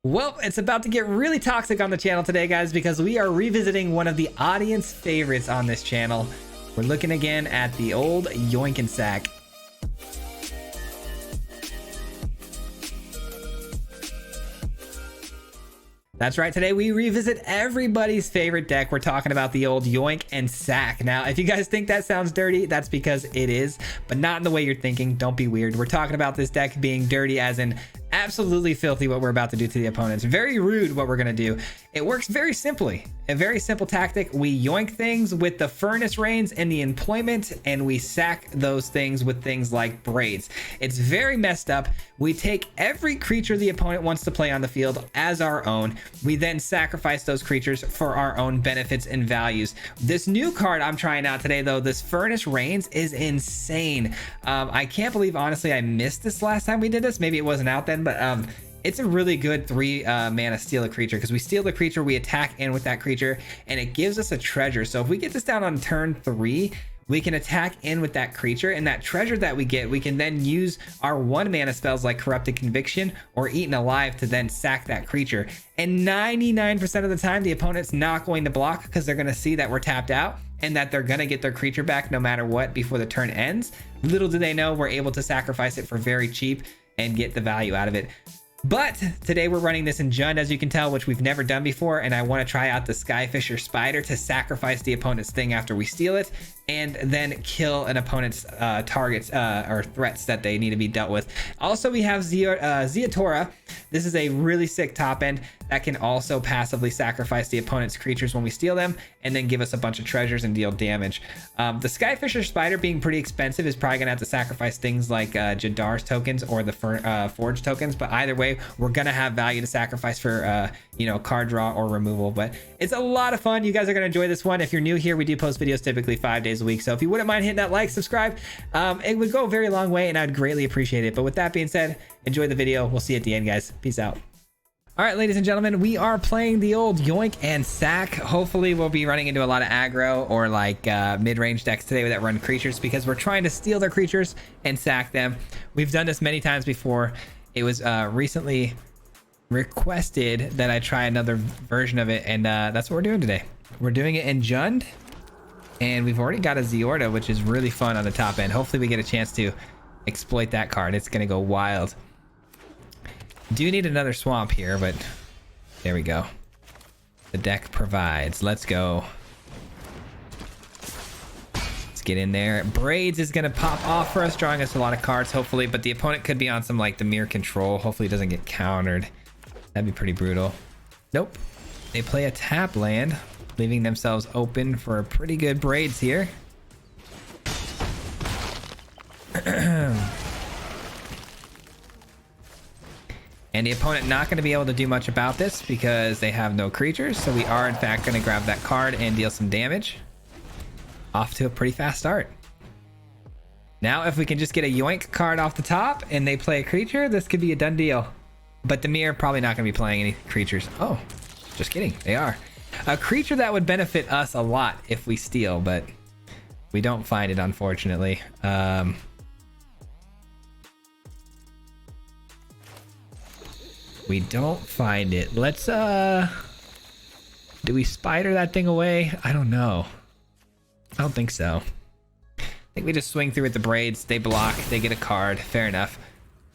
Well, it's about to get really toxic on the channel today, guys, because we are revisiting one of the audience favorites on this channel. We're looking again at the old Yoink and Sack. That's right, today we revisit everybody's favorite deck. We're talking about the old Yoink and Sack. Now, if you guys think that sounds dirty, that's because it is, but not in the way you're thinking. Don't be weird. We're talking about this deck being dirty as in absolutely filthy what we're about to do to the opponents. Very rude what we're going to do. It works very simply. A very simple tactic. We yoink things with the furnace reigns and the employment, and we sack those things with things like braids. It's very messed up. We take every creature the opponent wants to play on the field as our own. We then sacrifice those creatures for our own benefits and values. This new card I'm trying out today, though, this Furnace Reigns, is insane. I can't believe, honestly, I missed this last time we did this. Maybe it wasn't out then, but it's a really good 3 mana steal a creature, because we steal the creature, we attack in with that creature, and it gives us a treasure. So if we get this down on turn 3, we can attack in with that creature, and that treasure that we get, we can then use our 1 mana spells like Corrupted Conviction or Eaten Alive to then sack that creature. And 99% of the time, the opponent's not going to block, because they're going to see that we're tapped out and that they're going to get their creature back no matter what before the turn ends. Little do they know, we're able to sacrifice it for very cheap and get the value out of it. But today we're running this in Jund, as you can tell, which we've never done before, and I want to try out the Skyfisher Spider to sacrifice the opponent's thing after we steal it, and then kill an opponent's targets or threats that they need to be dealt with. Also, we have Zeatora. This is a really sick top end that can also passively sacrifice the opponent's creatures when we steal them, and then give us a bunch of treasures and deal damage. The Skyfisher Spider, being pretty expensive, is probably gonna have to sacrifice things like Jadar's tokens or the Forge tokens, but either way, we're gonna have value to sacrifice for card draw or removal. But it's a lot of fun. You guys are gonna enjoy this one. If you're new here, we do post videos typically 5 days a week, so if you wouldn't mind hitting that like, subscribe, it would go a very long way and I'd greatly appreciate it. But with that being said, enjoy the video. We'll see you at the end, guys. Peace out. All right, ladies and gentlemen, we are playing the old Yoink and Sack. Hopefully we'll be running into a lot of aggro or like mid-range decks today that run creatures, because we're trying to steal their creatures and sack them. We've done this many times before. It was recently requested that I try another version of it, and that's what we're doing today. We're doing it in Jund, and we've already got a Zeorta, which is really fun on the top end. Hopefully we get a chance to exploit that card. It's gonna go wild. Do need another swamp here, but there we go. The deck provides. Let's go. Let's get in there. Braids is gonna pop off for us, drawing us a lot of cards, hopefully, but the opponent could be on some like the mirror control. Hopefully it doesn't get countered. That'd be pretty brutal. Nope. They play a tap land, leaving themselves open for pretty good braids here. And the opponent not going to be able to do much about this because they have no creatures. So we are in fact going to grab that card and deal some damage. Off to a pretty fast start. Now if we can just get a Yoink card off the top and they play a creature, this could be a done deal. But the mirror probably not going to be playing any creatures. Oh, just kidding. They are. A creature that would benefit us a lot if we steal, but we don't find it, unfortunately. We don't find it. Let's do we spider that thing away? I don't know. I don't think so. I think we just swing through with the braids. They block, they get a card. Fair enough.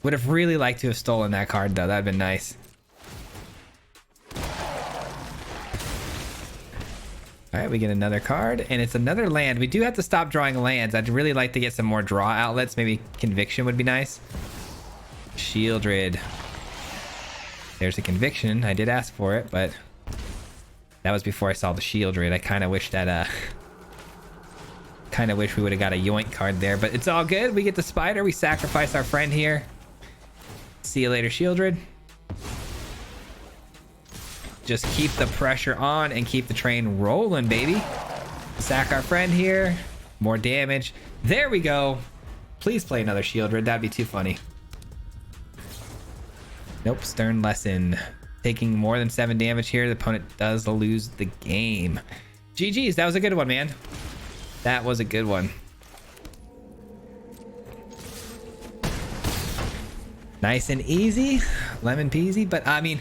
Would have really liked to have stolen that card, though. That'd been nice. All right, we get another card, and it's another land. We do have to stop drawing lands. I'd really like to get some more draw outlets. Maybe Conviction would be nice. Shieldred. There's a Conviction. I did ask for it, but that was before I saw the Shieldred. I kind of wish that we would have got a Yoink card there, but it's all good. We get the Spider. We sacrifice our friend here. See you later, Shieldred. Just keep the pressure on and keep the train rolling, baby. Sack our friend here. More damage. There we go. Please play another Shieldred. That'd be too funny. Nope, Stern Lesson. Taking more than 7 damage here. The opponent does lose the game. GG's, that was a good one, man. That was a good one. Nice and easy. Lemon peasy. But I mean,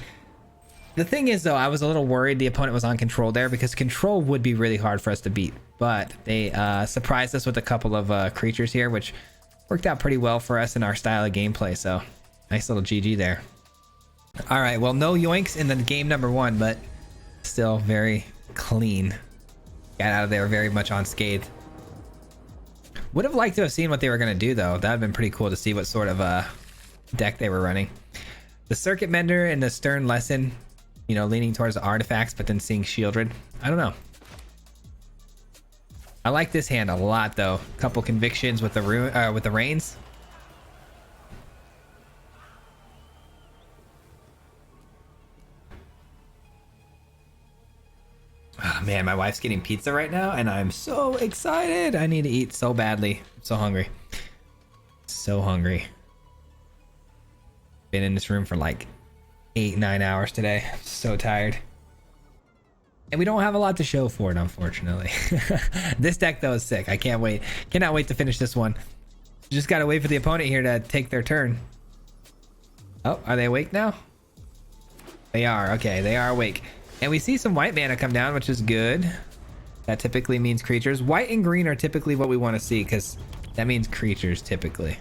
The thing is, though, I was a little worried the opponent was on control there because control would be really hard for us to beat. But they surprised us with a couple of creatures here, which worked out pretty well for us in our style of gameplay. So nice little GG there. All right, well, no yoinks in the game number 1, but still very clean. Got out of there very much unscathed. Would have liked to have seen what they were going to do, though. That would have been pretty cool to see what sort of deck they were running. The Circuit Mender and the Stern Lesson, you know, leaning towards the artifacts, but then seeing Shieldred. I don't know. I like this hand a lot, though. Couple convictions with the Rains. Oh, man, my wife's getting pizza right now, and I'm so excited. I need to eat so badly. I'm so hungry. So hungry. Been in this room for like 8-9 hours today. I'm so tired. And we don't have a lot to show for it, unfortunately. This deck, though, is sick. I can't wait. Cannot wait to finish this one. Just gotta wait for the opponent here to take their turn. Oh, are they awake now? They are. Okay, they are awake. And we see some white mana come down, which is good. That typically means creatures. White and green are typically what we want to see because that means creatures typically.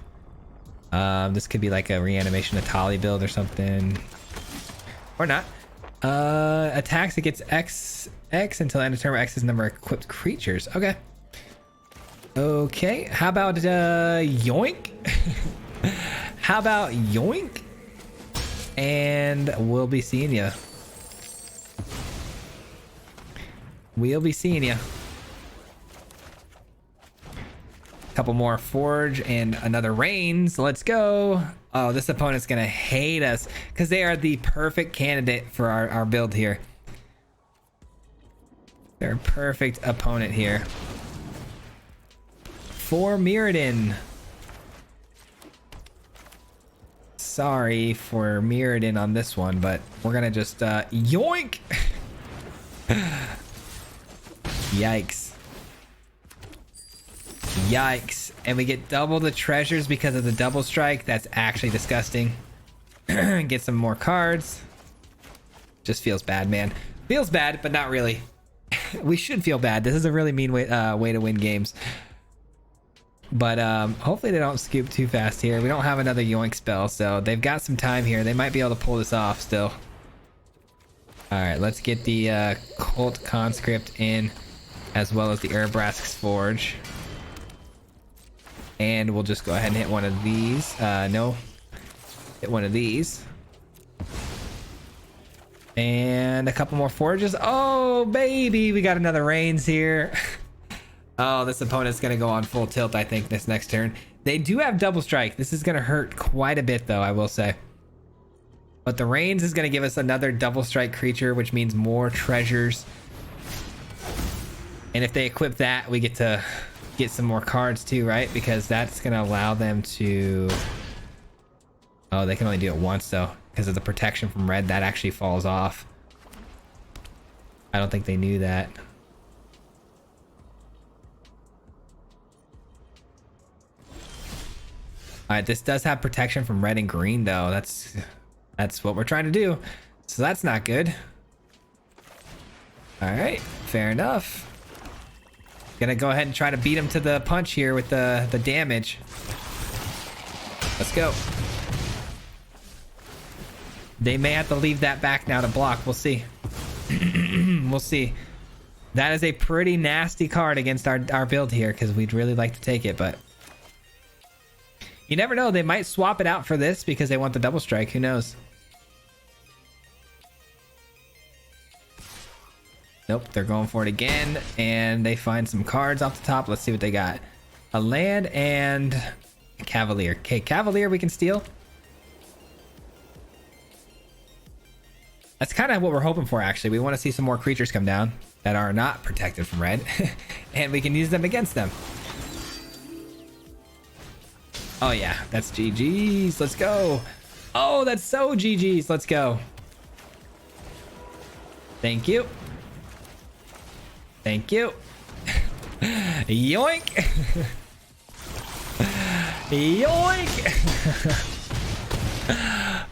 This could be like a reanimation Atali build or something. Or not. Attacks, it gets X until end of turn where X is the number of equipped creatures. Okay. Okay. How about yoink? How about yoink? And we'll be seeing ya. We'll be seeing ya. Couple more Forge and another Rains. Let's go. Oh, this opponent's gonna hate us because they are the perfect candidate for our build here. They're a perfect opponent here. For Mirrodin. Sorry for Mirrodin on this one, but we're gonna just yoink. Yikes. Yikes. And we get double the treasures because of the double strike. That's actually disgusting. Get some more cards. Just feels bad, man. Feels bad, but not really. We should feel bad. This is a really mean way to win games. But hopefully they don't scoop too fast here. We don't have another yoink spell, so they've got some time here. They might be able to pull this off still. Alright, let's get the Cult Conscript in, as well as the Urabrask's Forge. And we'll just go ahead and hit one of these. No. Hit one of these. And a couple more Forges. Oh, baby! We got another Rains here. Oh, this opponent's going to go on full tilt, I think, this next turn. They do have double strike. This is going to hurt quite a bit, though, I will say. But the Rains is going to give us another double strike creature, which means more treasures. And if they equip that, we get to get some more cards too, right? Because that's going to allow them to... Oh, they can only do it once, though. Because of the protection from red, that actually falls off. I don't think they knew that. Alright, this does have protection from red and green, though. That's what we're trying to do. So that's not good. Alright, fair enough. Gonna go ahead and try to beat him to the punch here with the damage. Let's go. They may have to leave that back now to block. We'll see. We'll see. That is a pretty nasty card against our build here, because we'd really like to take it, but... You never know. They might swap it out for this because they want the double strike. Who knows? Nope, they're going for it again, and they find some cards off the top. Let's see what they got. A land and a Cavalier. Okay, Cavalier we can steal. That's kind of what we're hoping for, actually. We want to see some more creatures come down that are not protected from red, and we can use them against them. Oh yeah, that's GG's. Let's go. Oh, that's so GG's. Let's go. Thank you. Thank you. Yoink. Yoink.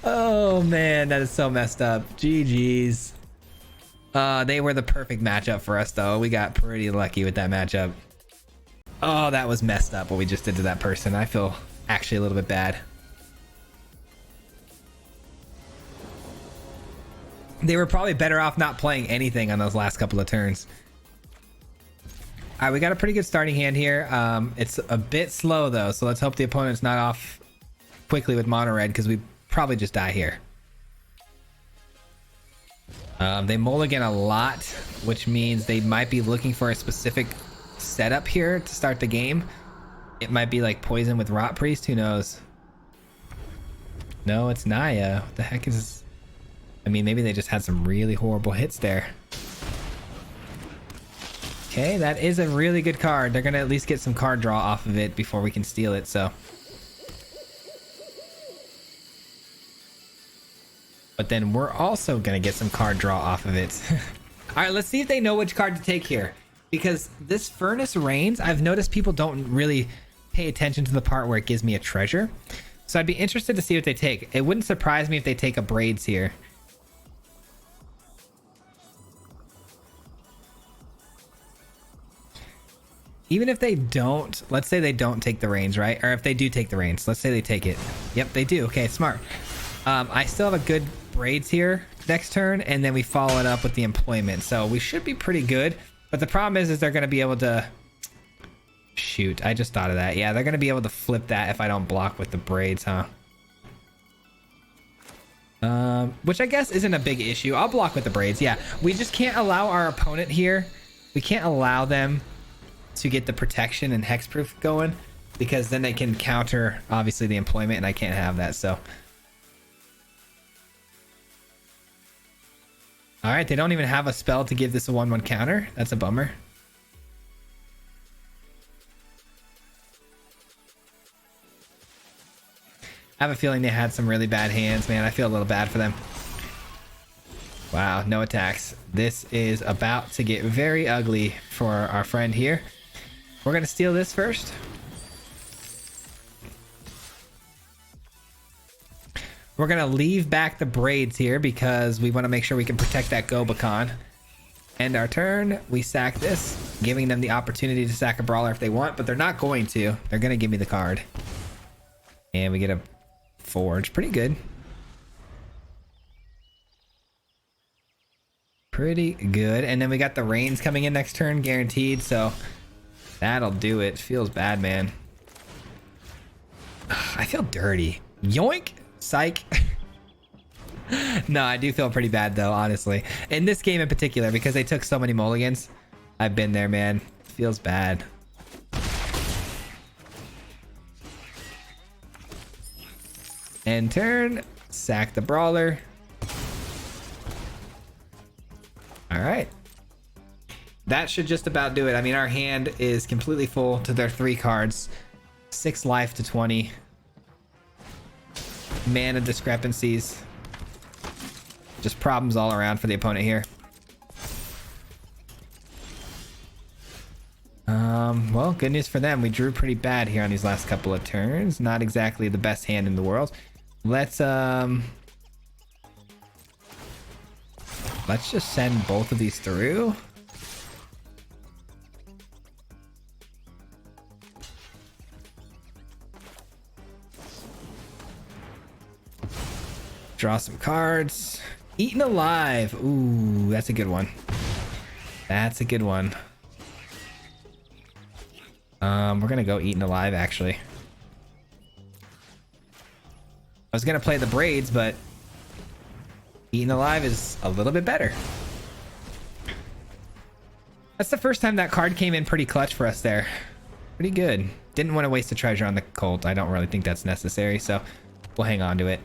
Oh man, that is so messed up. GG's. They were the perfect matchup for us though. We got pretty lucky with that matchup. Oh, that was messed up what we just did to that person. I feel actually a little bit bad. They were probably better off not playing anything on those last couple of turns. All right, we got a pretty good starting hand here. It's a bit slow though, so let's hope the opponent's not off quickly with mono red because we probably just die here. They mulligan a lot, which means they might be looking for a specific setup here to start the game. It might be like poison with Rot Priest, who knows? No, it's Naya. What the heck is this? I mean, maybe they just had some really horrible hits there. Okay, that is a really good card. They're gonna at least get some card draw off of it before we can steal it, so. But then we're also gonna get some card draw off of it. All right, let's see if they know which card to take here. Because this Furnace Reigns, I've noticed people don't really pay attention to the part where it gives me a treasure. So I'd be interested to see what they take. It wouldn't surprise me if they take a Braids here. Even if they don't, let's say they don't take the Reigns, right? Or if they do take the Reigns, let's say they take it. Yep, they do. Okay, smart. I still have a good Braids here next turn, and then we follow it up with the Employment. So we should be pretty good. But the problem is they're going to be able to... Shoot, I just thought of that. Yeah, they're going to be able to flip that if I don't block with the Braids, huh? Which I guess isn't a big issue. I'll block with the Braids, yeah. We just can't allow our opponent here. We can't allow them to get the protection and hexproof going, because then they can counter, obviously, the Employment, and I can't have that, so... All right, they don't even have a spell to give this a 1/1 counter. That's a bummer. I have a feeling they had some really bad hands, man. I feel a little bad for them. Wow, no attacks. This is about to get very ugly for our friend here. We're going to steal this first. We're going to leave back the Braids here because we want to make sure we can protect that Gobakon. End our turn. We sack this, giving them the opportunity to sack a Brawler if they want, but they're not going to. They're going to give me the card. And we get a Forge. Pretty good. Pretty good. And then we got the Reigns coming in next turn, guaranteed, so that'll do it. Feels bad, man. I feel dirty. Yoink! Psych. No, I do feel pretty bad though, honestly. In this game in particular, because they took so many mulligans. I've been there, man. Feels bad. End turn. Sack the Brawler. Alright. That should just about do it. I mean, our hand is completely full to their 3 cards. 6 life to 20. Mana discrepancies. Just problems all around for the opponent here. Well, good news for them. We drew pretty bad here on these last couple of turns. Not exactly the best hand in the world. Let's just send both of these through. Draw some cards. Eaten Alive. Ooh, that's a good one. That's a good one. We're gonna go Eaten Alive, actually. I was gonna play the Braids, but Eaten Alive is a little bit better. That's the first time that card came in pretty clutch for us there. Pretty good. Didn't want to waste a treasure on the Colt. I don't really think that's necessary, so we'll hang on to it.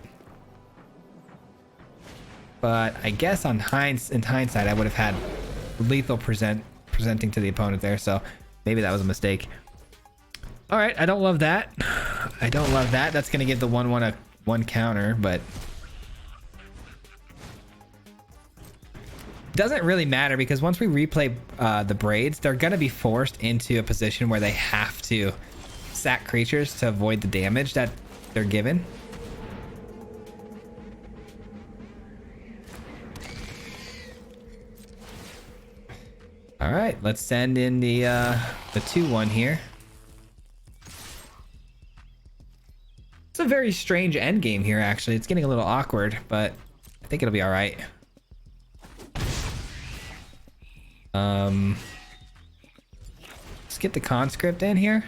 But I guess in hindsight, I would have had lethal presenting to the opponent there, so maybe that was a mistake. All right, I don't love that. I don't love that. That's going to give the 1/1 a 1 counter, but doesn't really matter because once we replay the Braids, they're going to be forced into a position where they have to sack creatures to avoid the damage that they're given. All right, let's send in the 2-1 here. It's a very strange end game here, actually. It's getting a little awkward, but I think it'll be all right. Let's get the conscript in here.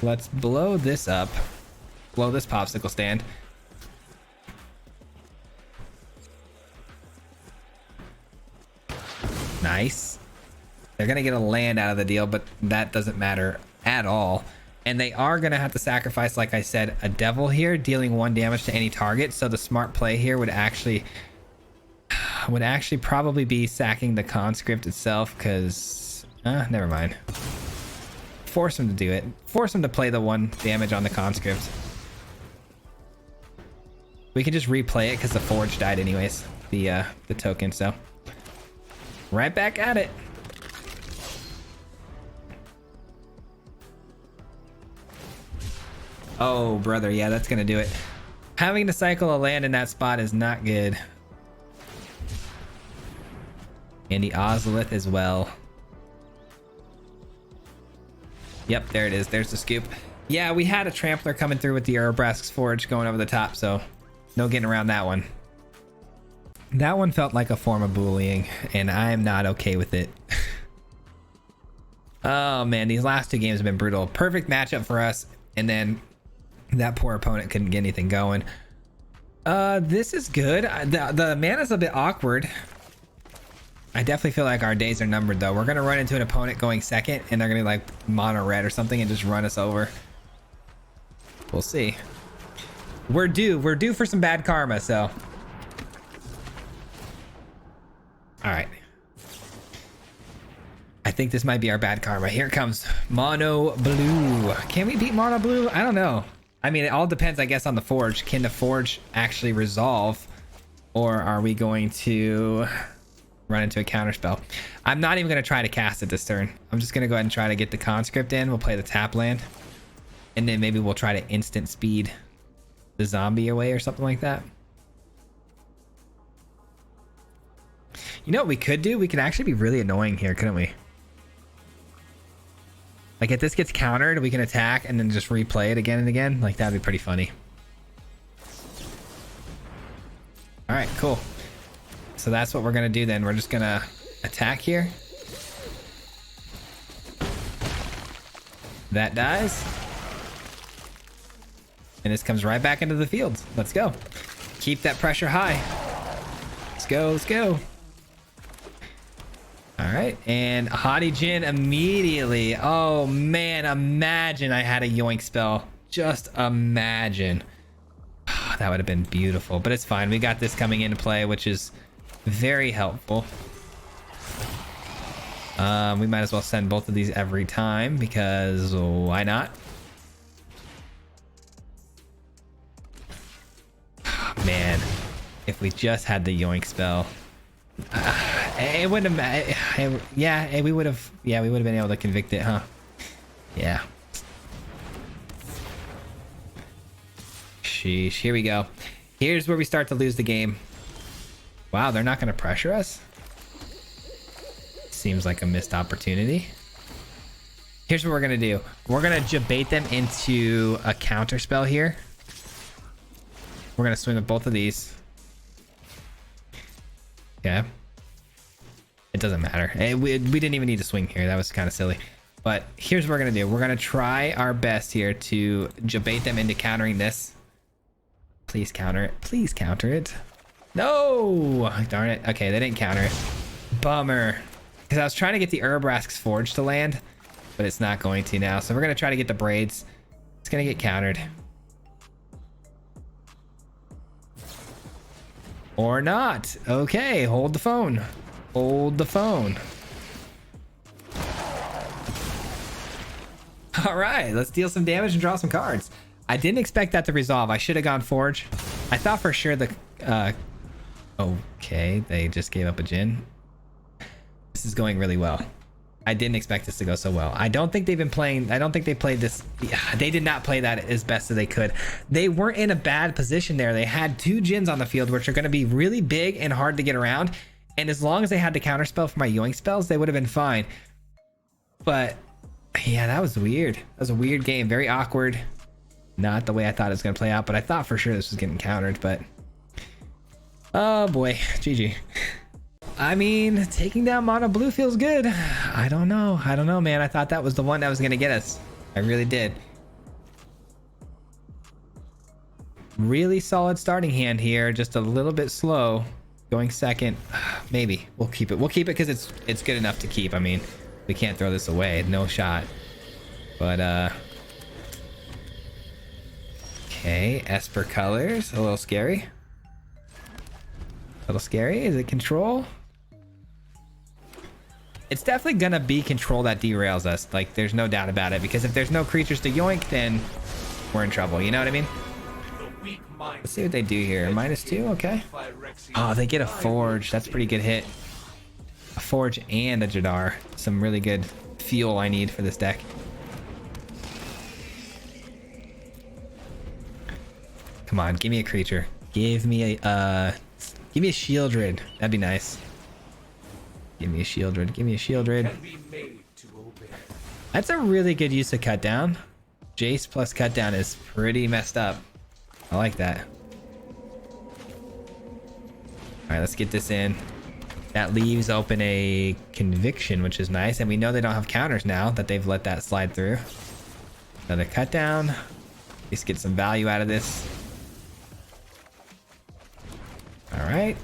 Let's blow this up. Blow this popsicle stand. Nice. They're gonna get a land out of the deal, but that doesn't matter at all. And they are gonna have to sacrifice, like I said, a devil here, dealing 1 damage to any target. So the smart play here would actually probably be sacking the conscript itself, because never mind. Force him to do it. Force him to play the 1 damage on the conscript. We can just replay it because the forge died anyways, the token. So right back at it. Oh, brother. Yeah, that's going to do it. Having to cycle a land in that spot is not good. And the Ozolith as well. Yep, there it is. There's the scoop. Yeah, we had a Trampler coming through with the Urabrask's Forge going over the top, so no getting around that one. That one felt like a form of bullying, and I'm not okay with it. Oh, man, these last 2 games have been brutal. Perfect matchup for us, and then that poor opponent couldn't get anything going. This is good. The mana's a bit awkward. I definitely feel like our days are numbered, though. We're going to run into an opponent going second, and they're going to be like mono red or something and just run us over. We'll see. We're due for some bad karma, so. All right. I think this might be our bad karma. Here it comes. Mono blue. Can we beat mono blue? I don't know. I mean, it all depends, I guess, on the forge. Can the forge actually resolve, or are we going to run into a counter spell? I'm not even going to try to cast it this turn. I'm just going to go ahead and try to get the conscript in. We'll play the tap land, and then maybe we'll try to instant speed the zombie away or something like that. You know what we could do? We could actually be really annoying here, couldn't we? Like, if this gets countered, we can attack and then just replay it again and again. Like, that'd be pretty funny. All right, cool. So that's what we're gonna do then. We're just gonna attack here. That dies. And this comes right back into the field. Let's go. Keep that pressure high. Let's go, let's go. All right, and Haughty Jin immediately. Oh man, imagine I had a yoink spell. Just imagine. That would have been beautiful, but it's fine. We got this coming into play, which is very helpful. We might as well send both of these every time, because why not? Man, if we just had the yoink spell. It wouldn't have. Yeah, we would have. Yeah, we would have been able to convict it, huh? Yeah. Sheesh. Here we go. Here's where we start to lose the game. Wow, they're not going to pressure us. Seems like a missed opportunity. Here's what we're going to do. We're going to jabate them into a counter spell here. We're going to swing with both of these. Okay. It doesn't matter. We didn't even need to swing here. That was kind of silly. But here's what we're going to do. We're going to try our best here to jabate them into countering this. Please counter it. Please counter it. No! Darn it. Okay, they didn't counter it. Bummer. Because I was trying to get the Urabrask's Forge to land, but it's not going to now. So we're going to try to get the braids. It's going to get countered. Or not. Okay, hold the phone. Hold the phone. All right, let's deal some damage and draw some cards. I didn't expect that to resolve. I should have gone Forge. I thought for sure the... okay, they just gave up a Jin. This is going really well. I didn't expect this to go so well. I don't think they've been playing. I don't think they played this. They did not play that as best as they could. They weren't in a bad position there. They had 2 Jins on the field, which are going to be really big and hard to get around. And as long as they had the counter spell for my yoink spells, they would have been fine. But yeah, that was weird. That was a weird game. Very awkward. Not the way I thought it was going to play out, but I thought for sure this was getting countered. But oh boy, GG. I mean, taking down mono blue feels good. I don't know, man. I thought that was the one that was gonna get us. I really did. Really solid starting hand here, just a little bit slow going second. Maybe we'll keep it because it's good enough to keep. I mean, we can't throw this away, no shot. But okay, Esper colors, a little scary. Is it control? It's definitely gonna be control that derails us. Like, there's no doubt about it, because if there's no creatures to yoink, then we're in trouble. You know what I mean? Let's see what they do here. -2, okay. Oh, they get a forge. That's a pretty good hit. A forge and a Jadar. Some really good fuel I need for this deck. Come on, give me a creature. Give me a Shieldred. That'd be nice. Give me a Shieldred. That's a really good use of cut down. Jace plus cut down is pretty messed up. I like that. Alright, let's get this in. That leaves open a conviction, which is nice. And we know they don't have counters now that they've let that slide through. Another cut down. At least get some value out of this. Alright.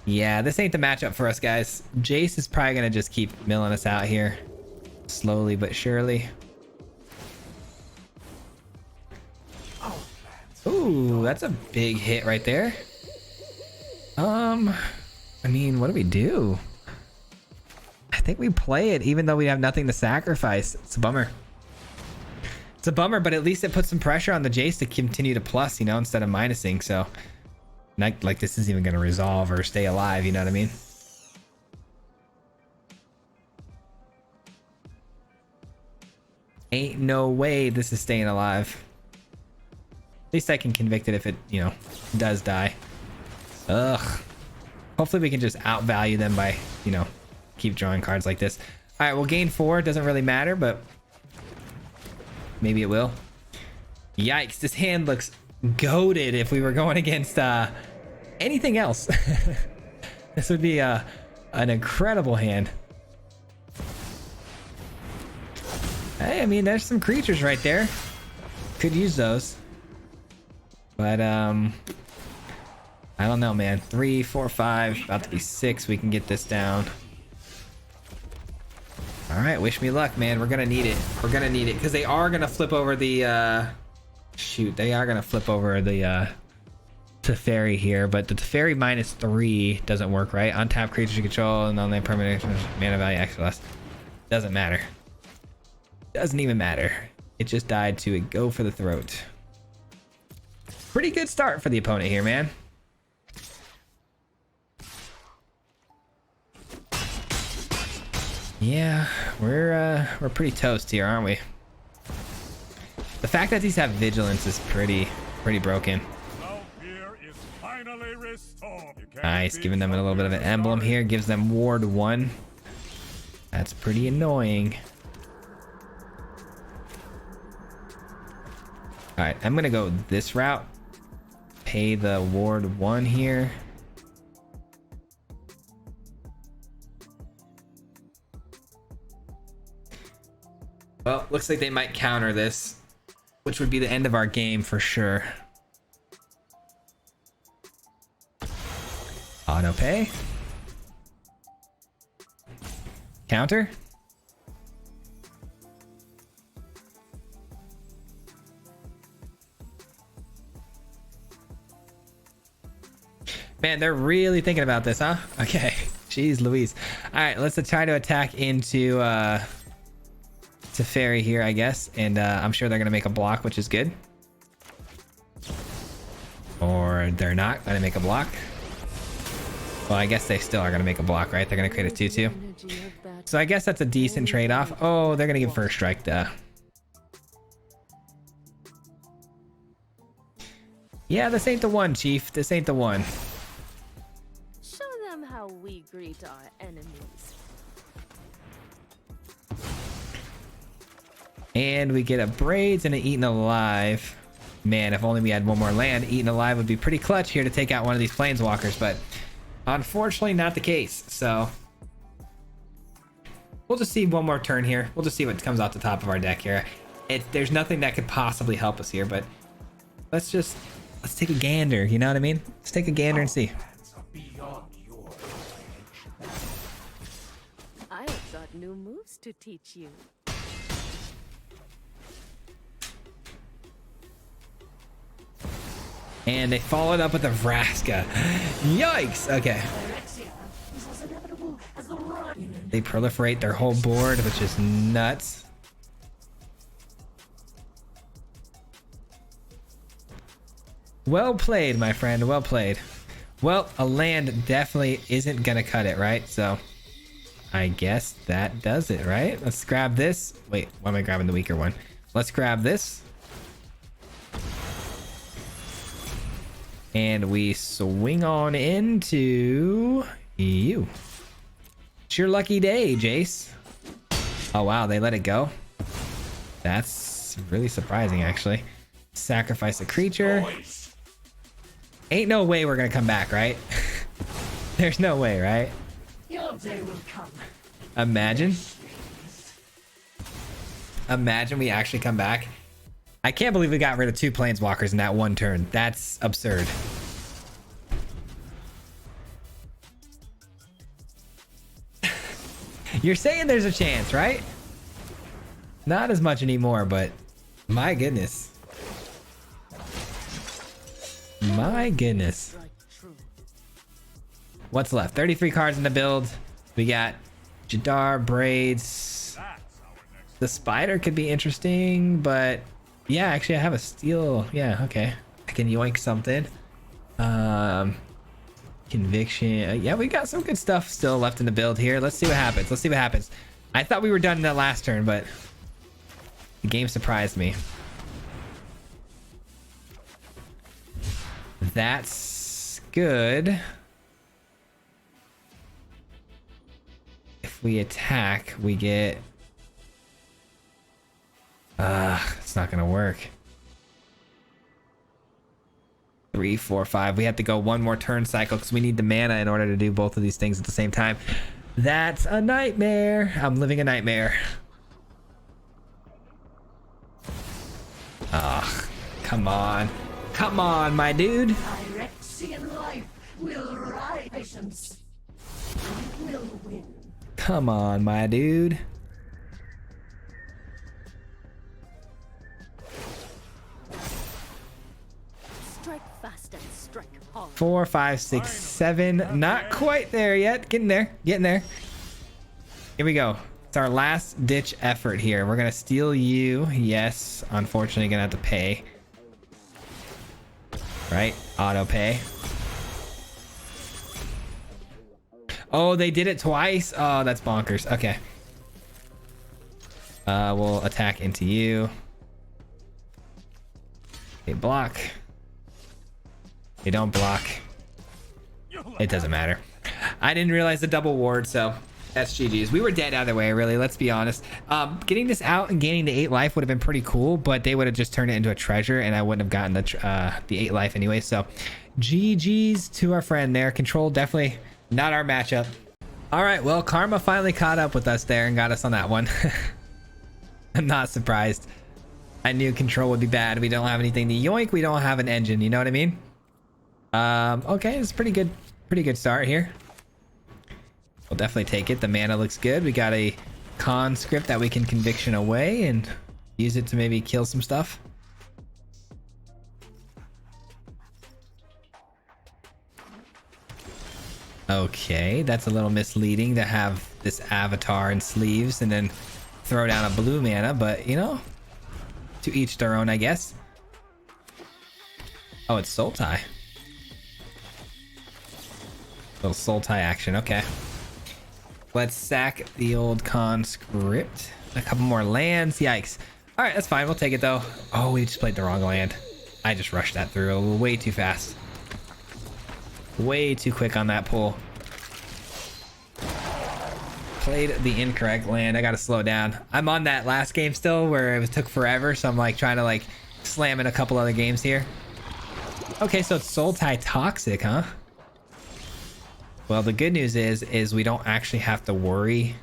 Yeah, this ain't the matchup for us, guys. Jace is probably gonna just keep milling us out here. Slowly but surely. Ooh, that's a big hit right there. I mean, what do we do? I think we play it even though we have nothing to sacrifice. It's a bummer. It's a bummer, but at least it puts some pressure on the Jace to continue to plus, you know, instead of minusing, so... Not like this isn't even going to resolve or stay alive, you know what I mean? Ain't no way this is staying alive. At least I can convict it if it, you know, does die. Ugh. Hopefully we can just outvalue them by, you know, keep drawing cards like this. All right, we'll gain 4. Doesn't really matter, but maybe it will. Yikes, this hand looks goated if we were going against anything else. This would be an incredible hand. Hey, I mean, there's some creatures right there. Could use those. But I don't know, man. 3, 4, 5, about to be 6. We can get this down. All right, wish me luck, man. We're gonna need it. We're gonna need it because they are gonna flip over the shoot, they are gonna flip over the Teferi here, but the Teferi -3 doesn't work, right? Untap creatures you control and on their permanent mana value extra less. Doesn't matter. Doesn't even matter. It just died to a go for the throat. Pretty good start for the opponent here, man. Yeah, we're pretty toast here, aren't we? The fact that these have vigilance is pretty broken. Nice, giving them a little bit of an emblem here. Gives them ward 1. That's pretty annoying. Alright, I'm gonna go this route. Pay the ward 1 here. Well, looks like they might counter this, which would be the end of our game for sure. Auto pay. Counter. Man, they're really thinking about this, huh? Okay. Jeez Louise. All right, let's try to attack into Teferi here, I guess. And I'm sure they're going to make a block, which is good. Or they're not going to make a block. Well, I guess they still are going to make a block, right? They're going to create a 2/2. So I guess that's a decent trade-off. Oh, they're going to give first strike, duh. Yeah, this ain't the one, Chief. This ain't the one. Show them how we greet our enemies. And we get a Braids and an Eaten Alive. Man, if only we had one more land. Eaten Alive would be pretty clutch here to take out one of these Planeswalkers, but unfortunately not the case. So we'll just see one more turn here. We'll just see what comes out the top of our deck here. There's nothing that could possibly help us here, but let's take a gander. You know what I mean? Let's take a gander and see. I've got new moves to teach you. And they followed up with a Vraska. Yikes! Okay. They proliferate their whole board, which is nuts. Well played, my friend. Well played. Well, a land definitely isn't gonna cut it, right? So I guess that does it, right? Let's grab this. Wait, why am I grabbing the weaker one? Let's grab this. And we swing on into you. It's your lucky day, Jace. Oh, wow. They let it go. That's really surprising, actually. Sacrifice a creature. Ain't no way we're going to come back, right? There's no way, right? Your day will come. Imagine. Imagine we actually come back. I can't believe we got rid of 2 Planeswalkers in that one turn. That's absurd. You're saying there's a chance, right? Not as much anymore, but my goodness. My goodness. What's left? 33 cards in the build. We got Jadar, Braids. The Spider could be interesting, but yeah, actually I have a Steel. Yeah, okay. I can yoink something. Conviction. Yeah, we got some good stuff still left in the build here. Let's see what happens. Let's see what happens. I thought we were done in that last turn, but the game surprised me. That's good. If we attack, we get... it's not gonna work. 3, 4, 5. We have to go one more turn cycle because we need the mana in order to do both of these things at the same time. That's a nightmare. I'm living a nightmare. Ah, come on. Come on, my dude. Phyrexian life will rise. Patience. We will win. Come on, my dude. Strike fast and strike hard. 4, 5, 6, 7. Not quite there yet. Getting there. Getting there. Here we go. It's our last ditch effort here. We're gonna steal you. Yes. Unfortunately, gonna have to pay. Right? Auto pay. Oh, they did it twice. Oh, that's bonkers. Okay. We'll attack into you. They block. They don't block. It doesn't matter. I didn't realize the double ward, so that's GG's. We were dead either way, really. Let's be honest. Getting this out and gaining the 8 life would have been pretty cool, but they would have just turned it into a treasure, and I wouldn't have gotten the 8 life anyway. So, GG's to our friend there. Control definitely not our matchup. All right, well, Karma finally caught up with us there and got us on that one. I'm not surprised. I knew Control would be bad. We don't have anything to yoink. We don't have an engine. You know what I mean? Okay, it's pretty good start here. We'll definitely take it. The mana looks good. We got a conscript that we can conviction away and use it to maybe kill some stuff. Okay, that's a little misleading to have this avatar and sleeves and then throw down a blue mana, but you know, to each their own, I guess. Oh, it's Soul Tie. Little soul tie action. Okay. Let's sack the old conscript. A couple more lands. Yikes. All right, that's fine. We'll take it though. Oh, we just played the wrong land. I just rushed that through way too fast. Way too quick on that pull. Played the incorrect land. I gotta slow down. I'm on that last game still where it took forever, so I'm like trying to like slam in a couple other games here. Okay, so it's soul tie toxic, huh? Well, the good news is we don't actually have to worry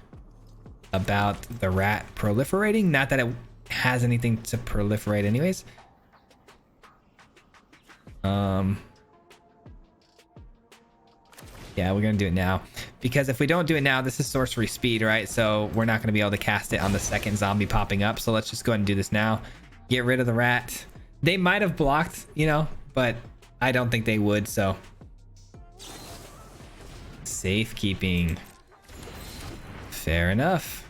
about the rat proliferating. Not that it has anything to proliferate anyways. Yeah, we're gonna do it now, because if we don't do it now, this is sorcery speed, right? So we're not gonna be able to cast it on the second zombie popping up. So let's just go ahead and do this now. Get rid of the rat. They might have blocked, you know, but I don't think they would. So safekeeping. Fair enough.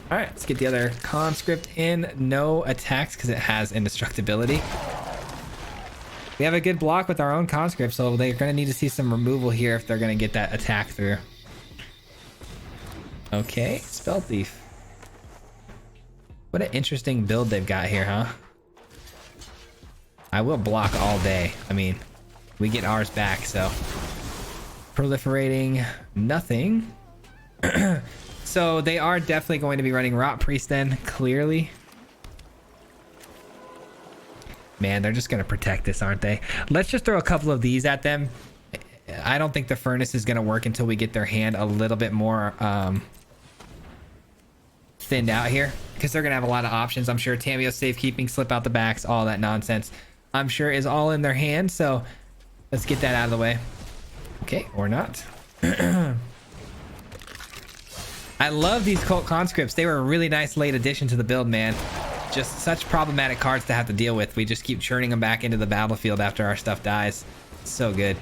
All right, let's get the other conscript in. No attacks because it has indestructibility. We have a good block with our own conscript, so they're going to need to see some removal here if they're going to get that attack through. Okay, Spell Thief. What an interesting build they've got here, huh? I will block all day. I mean, we get ours back, so. Proliferating, nothing. So they are definitely going to be running Rot Priest then, clearly. Man, they're just going to protect this, aren't they? Let's just throw a couple of these at them. I don't think the furnace is going to work until we get their hand a little bit more thinned out here, because they're going to have a lot of options. I'm sure Tamio safekeeping, slip out the backs, all that nonsense, I'm sure is all in their hand. So let's get that out of the way. Okay, or not. I love these cult conscripts. They were a really nice late addition to the build, man. Just such problematic cards to have to deal with. We just keep churning them back into the battlefield after our stuff dies. So good.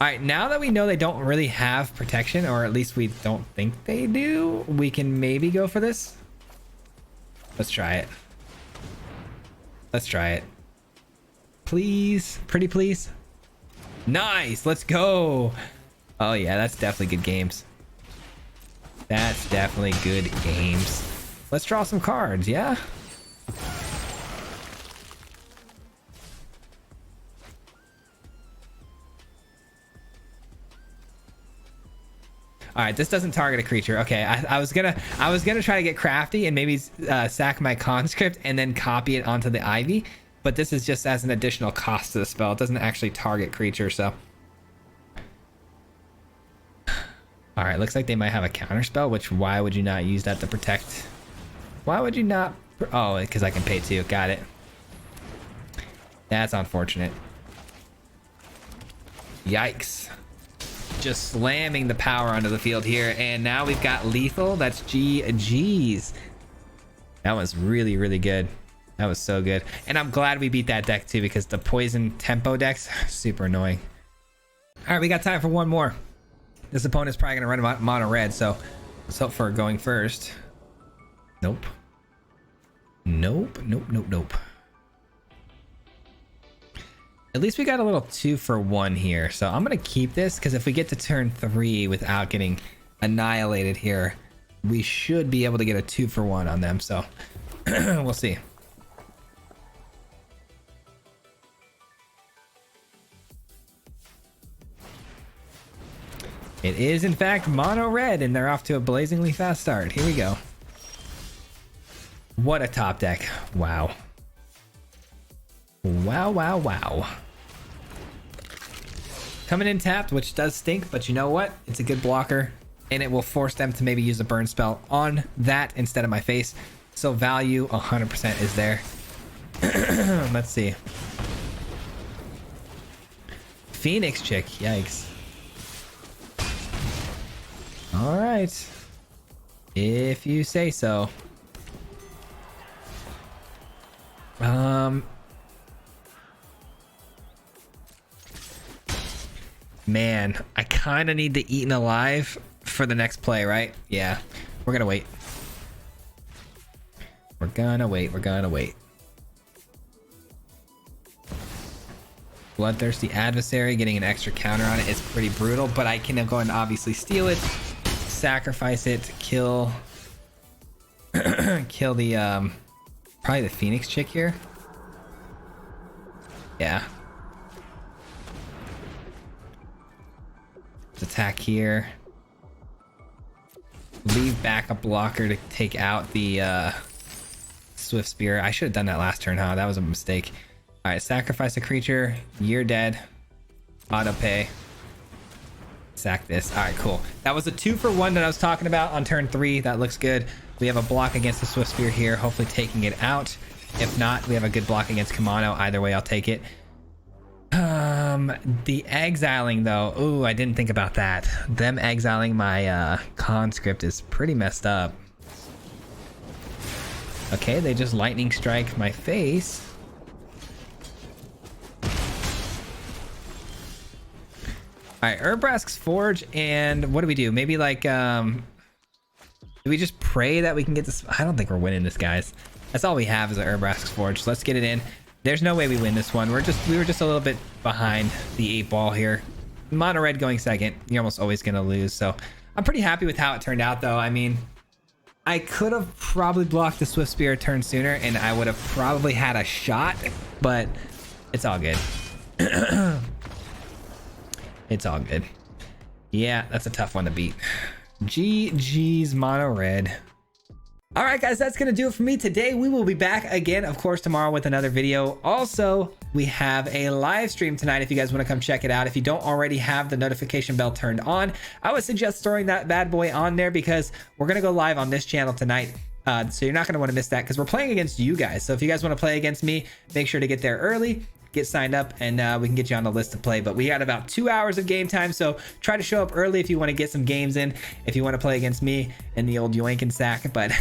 All right, now that we know they don't really have protection, or at least we don't think they do, we can maybe go for this. Let's try it. Let's try it. Please, pretty please. Nice, let's go. Oh yeah, that's definitely good games. That's definitely good games. Let's draw some cards, yeah? All right, this doesn't target a creature. Okay, I was gonna try to get crafty and maybe sack my conscript and then copy it onto the ivy, but this is just as an additional cost to the spell. It doesn't actually target creature, so. All right, looks like they might have a counter spell, which why would you not use that to protect? Why would you not? Oh, because I can pay 2. Got it. That's unfortunate. Yikes. Just slamming the power onto the field here. And now we've got lethal. That's GG's. That was really, really good. That was so good. And I'm glad we beat that deck too, because the poison tempo decks are super annoying. All right, we got time for one more. This opponent's probably going to run mono red, so let's hope for going first. Nope. Nope, nope, nope, nope. At least we got a little 2-for-1 here. So I'm going to keep this, because if we get to turn 3 without getting annihilated here, we should be able to get a 2-for-1 on them. So we'll see. It is, in fact, mono red, and they're off to a blazingly fast start. Here we go. What a top deck. Wow. Wow, wow, wow. Coming in tapped, which does stink, but you know what? It's a good blocker, and it will force them to maybe use a burn spell on that instead of my face. So value 100% is there. Let's see. Phoenix chick. Yikes. All right. If you say so. Man, I kind of need the Eaten Alive for the next play, right? Yeah, we're gonna wait. We're gonna wait. Bloodthirsty Adversary, getting an extra counter on it is pretty brutal, but I can go and obviously steal it, sacrifice it to kill kill the probably the Phoenix chick here. Yeah. Let's attack here. Leave back a blocker to take out the Swift Spear. I should have done that last turn, huh? That was a mistake. All right, sacrifice a creature. You're dead. Auto pay. Sack this. All right, cool. That was a 2-for-1 that I was talking about on turn 3. That looks good. We have a block against the Swift Spear here, hopefully taking it out. If not, we have a good block against Kamano. Either way, I'll take it. The exiling though. Ooh, I didn't think about that. Them exiling my conscript is pretty messed up. Okay, they just lightning strike my face. Alright, Urbrask's Forge, and what do we do? Maybe like, do we just pray that we can get this? I don't think we're winning this, guys. That's all we have is an Urbrask's Forge. So let's get it in. There's no way we win this one. We were just a little bit behind the 8 ball here. Mono red going second. You're almost always gonna lose. So I'm pretty happy with how it turned out, though. I mean, I could have probably blocked the Swift Spear a turn sooner, and I would have probably had a shot, but it's all good. It's all good. Yeah, that's a tough one to beat. GG's mono red. All right, guys, that's gonna do it for me today. We will be back again, of course, tomorrow with another video. Also, we have a live stream tonight if you guys want to come check it out. If you don't already have the notification bell turned on, I would suggest throwing that bad boy on there because we're gonna go live on this channel tonight. So you're not gonna want to miss that because we're playing against you guys. So if you guys want to play against me, make sure to get there early. Get signed up, and we can get you on the list to play. But we got about 2 hours of game time, so try to show up early if you want to get some games in, if you want to play against me and the old yoink and sack. But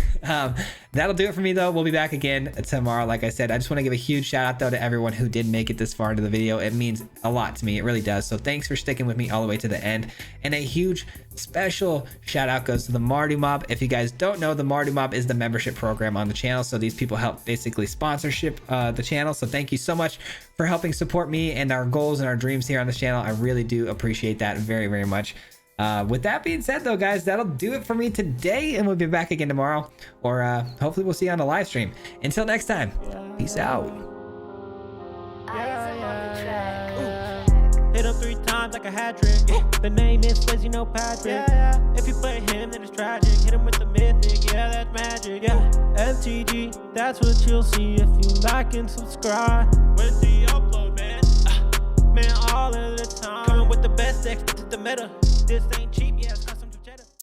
that'll do it for me, though. We'll be back again tomorrow. Like I said, I just want to give a huge shout out though to everyone who did make it this far into the video. It means a lot to me. It really does. So thanks for sticking with me all the way to the end. And a huge special shout out goes to the Mardu Mob. If you guys don't know, the Mardu Mob is the membership program on the channel. So these people help basically sponsorship the channel. So thank you so much for helping support me and our goals and our dreams here on this channel. I really do appreciate that very, very much. With that being said, though, guys, that'll do it for me today, and we'll be back again tomorrow, or hopefully we'll see you on the live stream. Until next time, peace out. Hit him 3 times like a hat trick. The name is Swayze, no Patrick. If you play him, then it's tragic. Hit him with the mythic, yeah, that's magic. MTG, that's what you'll see if you like and subscribe. With the upload, man, man, all of the time. Coming with the best decks, this is the meta. This ain't cheap.